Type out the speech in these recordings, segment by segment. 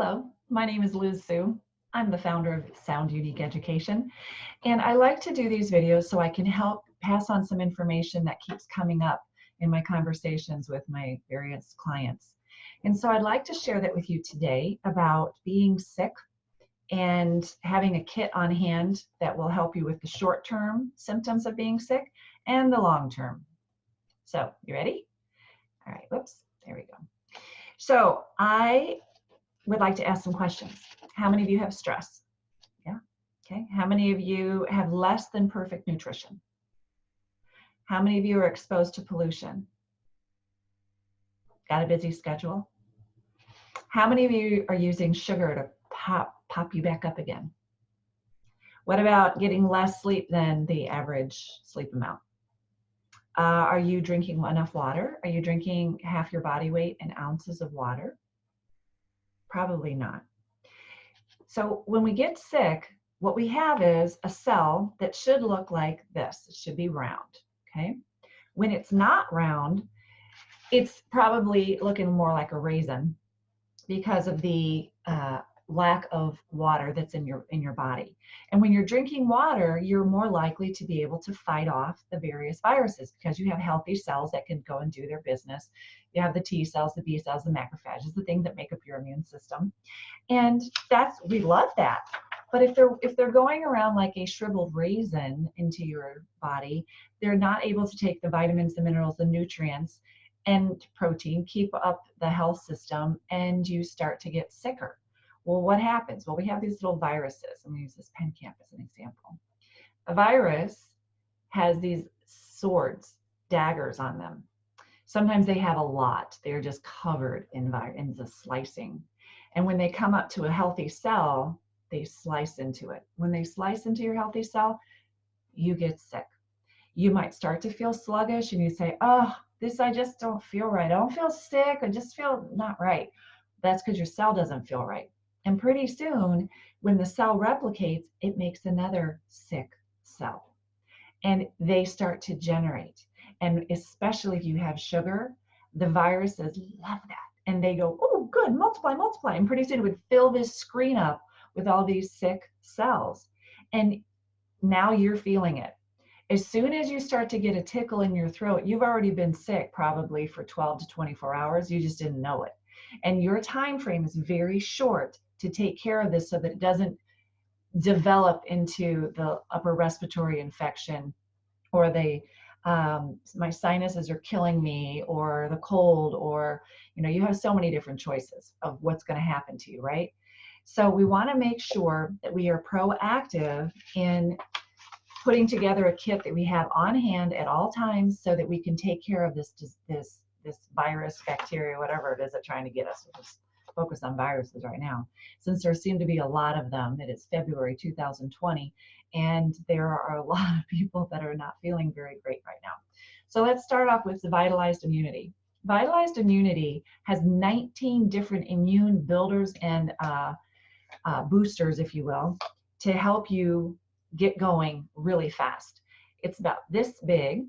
Hello, my name is Liz Sue. I'm the founder of Sound Unique Education, and I like to do these videos so I can help pass on some information that keeps coming up in my conversations with my various clients. And so I'd like to share that with you today about being sick and having a kit on hand that will help you with the short-term symptoms of being sick and the long-term. So, you ready? All right, whoops, there we go. So I would like to ask some questions. How many of you have stress? Yeah, okay. How many of you have less than perfect nutrition? How many of you are exposed to pollution? Got a busy schedule? How many of you are using sugar to pop you back up again? What about getting less sleep than the average sleep amount? Are you drinking enough water? Are you drinking half your body weight in ounces of water? Probably not. So when we get sick, what we have is a cell that should look like this. It should be round, okay? When it's not round, it's probably looking more like a raisin because of the lack of water that's in your body. And when you're drinking water, you're more likely to be able to fight off the various viruses because you have healthy cells that can go and do their business. You have the T cells, the B cells, the macrophages, the things that make up your immune system. And we love that. But if they're going around like a shriveled raisin into your body, they're not able to take the vitamins, the minerals, the nutrients, and protein, keep up the health system, and you start to get sicker. Well, what happens? Well, we have these little viruses. I'm going to use this PennCamp as an example. A virus has these swords, daggers on them. Sometimes they have a lot. They're just covered in the slicing. And when they come up to a healthy cell, they slice into it. When they slice into your healthy cell, you get sick. You might start to feel sluggish and you say, oh, I just don't feel right. I don't feel sick. I just feel not right. That's because your cell doesn't feel right. And pretty soon, when the cell replicates, it makes another sick cell. And they start to generate. And especially if you have sugar, the viruses love that. And they go, oh, good, multiply, multiply. And pretty soon it would fill this screen up with all these sick cells. And now you're feeling it. As soon as you start to get a tickle in your throat, you've already been sick probably for 12 to 24 hours. You just didn't know it. And your time frame is very short to take care of this so that it doesn't develop into the upper respiratory infection or my sinuses are killing me, or the cold, or you have so many different choices of what's going to happen to you, right? So we want to make sure that we are proactive in putting together a kit that we have on hand at all times so that we can take care of this virus, bacteria, whatever it is that's trying to get us. We'll just focus on viruses right now, since there seem to be a lot of them. It is February 2020, and there are a lot of people that are not feeling very great right now. So let's start off with the Vitalized Immunity. Vitalized Immunity has 19 different immune builders and boosters, if you will, to help you get going really fast. It's about this big,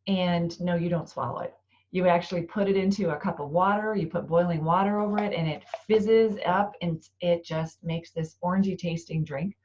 and no, you don't swallow it. You actually put it into a cup of water, you put boiling water over it, and it fizzes up, and it just makes this orangey tasting drink.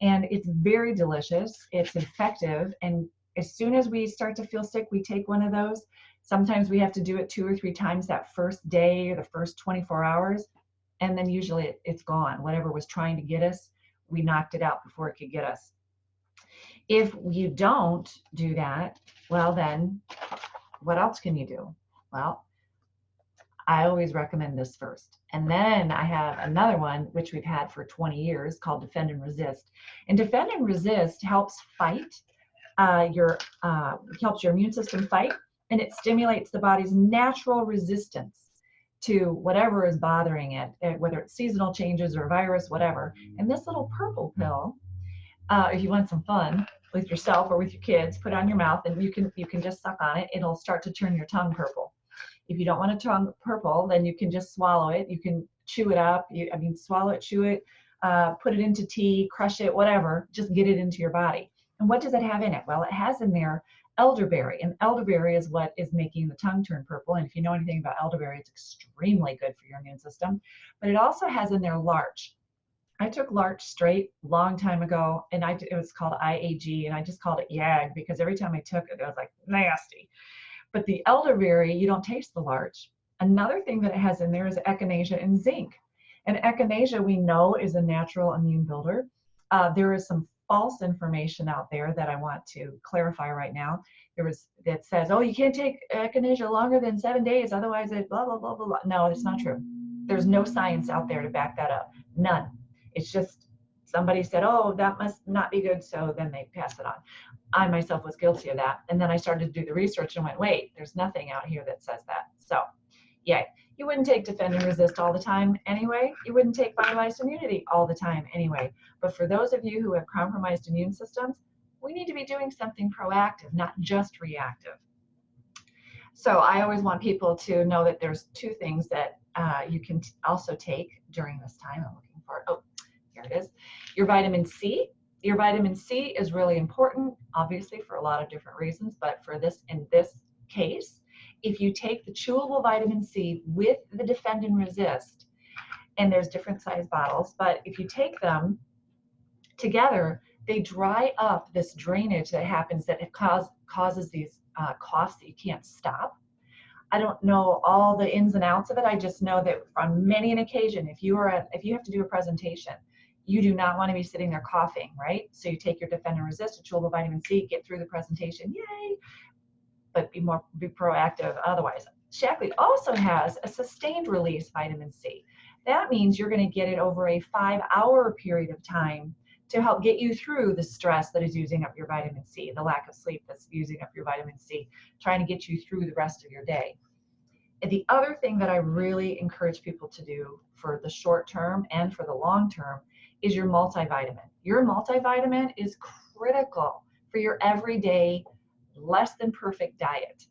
And it's very delicious, it's effective, and as soon as we start to feel sick, we take one of those. Sometimes we have to do it 2 or 3 times that first day or the first 24 hours, and then usually it's gone. Whatever was trying to get us, we knocked it out before it could get us. If you don't do that, well then, what else can you do? Well, I always recommend this first. And then I have another one, which we've had for 20 years, called Defend and Resist. And Defend and Resist helps fight helps your immune system fight, and it stimulates the body's natural resistance to whatever is bothering it, whether it's seasonal changes or virus, whatever. And this little purple pill, if you want some fun with yourself or with your kids, put it on your mouth, and you can just suck on it. It'll start to turn your tongue purple. If you don't want a tongue purple, then you can just swallow it. You can chew it up. Swallow it, chew it, put it into tea, crush it, whatever. Just get it into your body. And what does it have in it? Well, it has in there elderberry. And elderberry is what is making the tongue turn purple. And if you know anything about elderberry, it's extremely good for your immune system. But it also has in there larch. I took larch straight long time ago, and it was called IAG, and I just called it YAG because every time I took it, it was like nasty. But the elderberry, you don't taste the larch. Another thing that it has in there is echinacea and zinc. And echinacea, we know, is a natural immune builder. There is some false information out there that I want to clarify right now. That says, oh, you can't take echinacea longer than 7 days, otherwise it blah, blah, blah, blah, blah. No, it's not true. There's no science out there to back that up. None. It's just somebody said, oh, that must not be good, so then they pass it on. I myself was guilty of that. And then I started to do the research and went, wait, there's nothing out here that says that. So, yeah, you wouldn't take Defend and Resist all the time anyway. You wouldn't take Vitalized Immunity all the time anyway. But for those of you who have compromised immune systems, we need to be doing something proactive, not just reactive. So I always want people to know that there's two things that you can also take during this time. I'm looking for it. Oh, here it is. Your vitamin C. Your vitamin C is really important, obviously, for a lot of different reasons, but for this, in this case, if you take the chewable vitamin C with the Defend and Resist, and there's different size bottles, but if you take them together, they dry up this drainage that happens that it causes these coughs that you can't stop. I don't know all the ins and outs of it. I just know that on many an occasion, if you have to do a presentation, you do not want to be sitting there coughing, right? So you take your Defend and Resist, a chewable vitamin C, get through the presentation, yay! But be proactive otherwise. Shaklee also has a sustained release vitamin C. That means you're going to get it over a 5-hour period of time to help get you through the stress that is using up your vitamin C, the lack of sleep that's using up your vitamin C, trying to get you through the rest of your day. And the other thing that I really encourage people to do for the short term and for the long term is your multivitamin. Your multivitamin is critical for your everyday, less than perfect diet.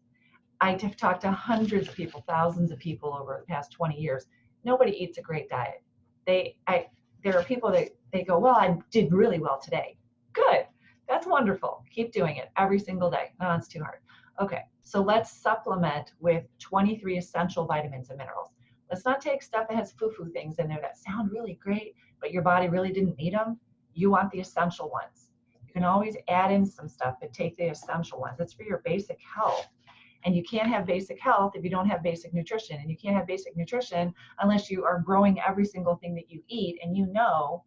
I have talked to hundreds of people, thousands of people over the past 20 years. Nobody eats a great diet. There are people that they go, well, I did really well today. Good, that's wonderful. Keep doing it every single day. No, it's too hard. Okay, so let's supplement with 23 essential vitamins and minerals. Let's not take stuff that has foo-foo things in there that sound really great, but your body really didn't need them. You want the essential ones. You can always add in some stuff, but take the essential ones. It's for your basic health. And you can't have basic health if you don't have basic nutrition. And you can't have basic nutrition unless you are growing every single thing that you eat and you know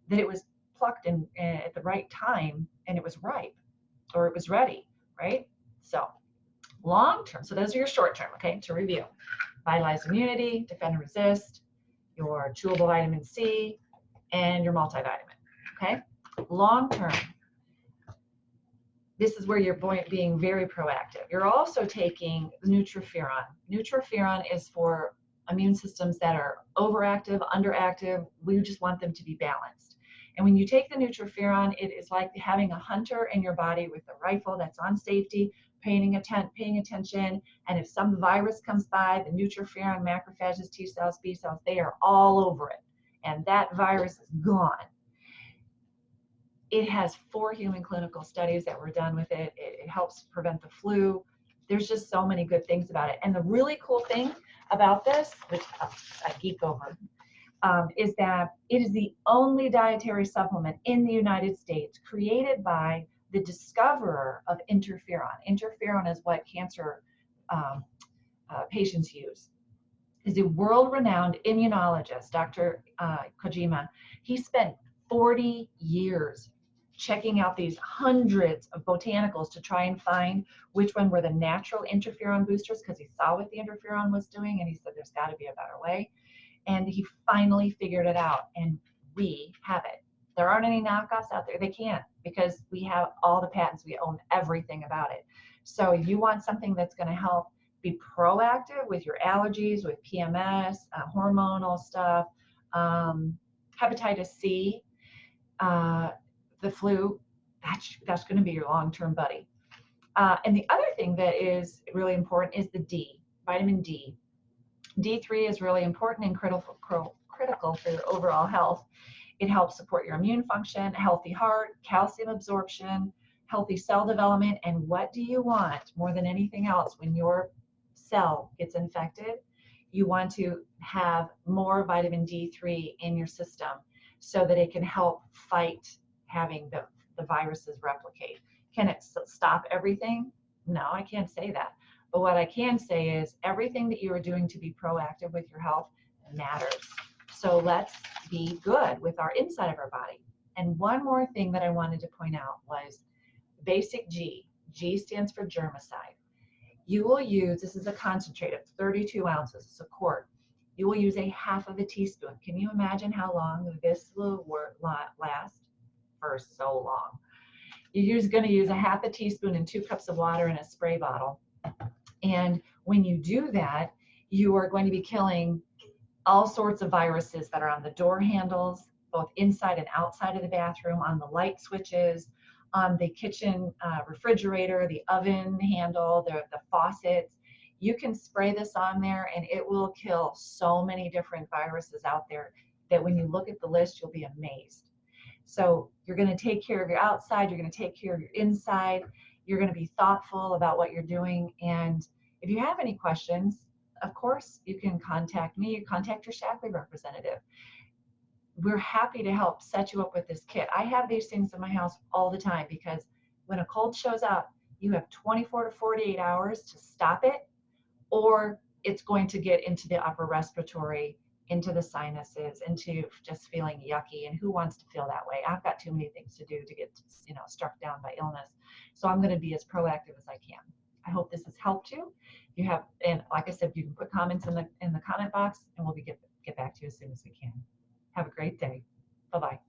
that it was plucked in at the right time and it was ripe or it was ready, right? So long term, so those are your short term, okay, to review. Vitalized Immunity, Defend and Resist, your chewable vitamin C, and your multivitamin, okay? Long term, this is where you're being very proactive. You're also taking Nutriferon. Nutriferon is for immune systems that are overactive, underactive. We just want them to be balanced. And when you take the Nutriferon, it is like having a hunter in your body with a rifle that's on safety, paying attention. And if some virus comes by, the Nutriferon, macrophages, T cells, B cells, they are all over it. And that virus is gone. It has 4 human clinical studies that were done with it. It helps prevent the flu. There's just so many good things about it. And the really cool thing about this, which I geek over, is that it is the only dietary supplement in the United States created by the discoverer of interferon. Interferon is what cancer patients use. Is a world-renowned immunologist, Dr. Kojima. He spent 40 years checking out these hundreds of botanicals to try and find which one were the natural interferon boosters, because he saw what the interferon was doing and he said there's got to be a better way. And he finally figured it out, and we have it. There aren't any knockoffs out there. They can't, because we have all the patents. We own everything about it. So if you want something that's going to help be proactive with your allergies, with PMS, hormonal stuff, hepatitis C, the flu, that's going to be your long-term buddy. And the other thing that is really important is the D, vitamin D. D3 is really important and critical for your overall health. It helps support your immune function, healthy heart, calcium absorption, healthy cell development. And what do you want more than anything else when your cell gets infected? You want to have more vitamin D3 in your system so that it can help fight having the viruses replicate. Can it stop everything? No, I can't say that. But what I can say is everything that you are doing to be proactive with your health matters. So let's be good with our inside of our body. And one more thing that I wanted to point out was basic G. G stands for germicide. You will use, this is a concentrate of 32 ounces, it's a quart. You will use a half of a teaspoon. Can you imagine how long this will last? For so long. You're going to use a half a teaspoon and 2 cups of water in a spray bottle. And when you do that, you are going to be killing all sorts of viruses that are on the door handles, both inside and outside of the bathroom, on the light switches, on the kitchen refrigerator, the oven handle, the faucets. You can spray this on there and it will kill so many different viruses out there that when you look at the list, you'll be amazed. So you're going to take care of your outside, you're going to take care of your inside, you're going to be thoughtful about what you're doing. And if you have any questions, of course, you can contact me, contact your Shaklee representative. We're happy to help set you up with this kit. I have these things in my house all the time because when a cold shows up, you have 24 to 48 hours to stop it, or it's going to get into the upper respiratory, into the sinuses, into just feeling yucky. And who wants to feel that way? I've got too many things to do to get, struck down by illness. So I'm going to be as proactive as I can. I hope this has helped you. You have, and like I said, you can put comments in the comment box, and we'll get back to you as soon as we can. Have a great day. Bye-bye.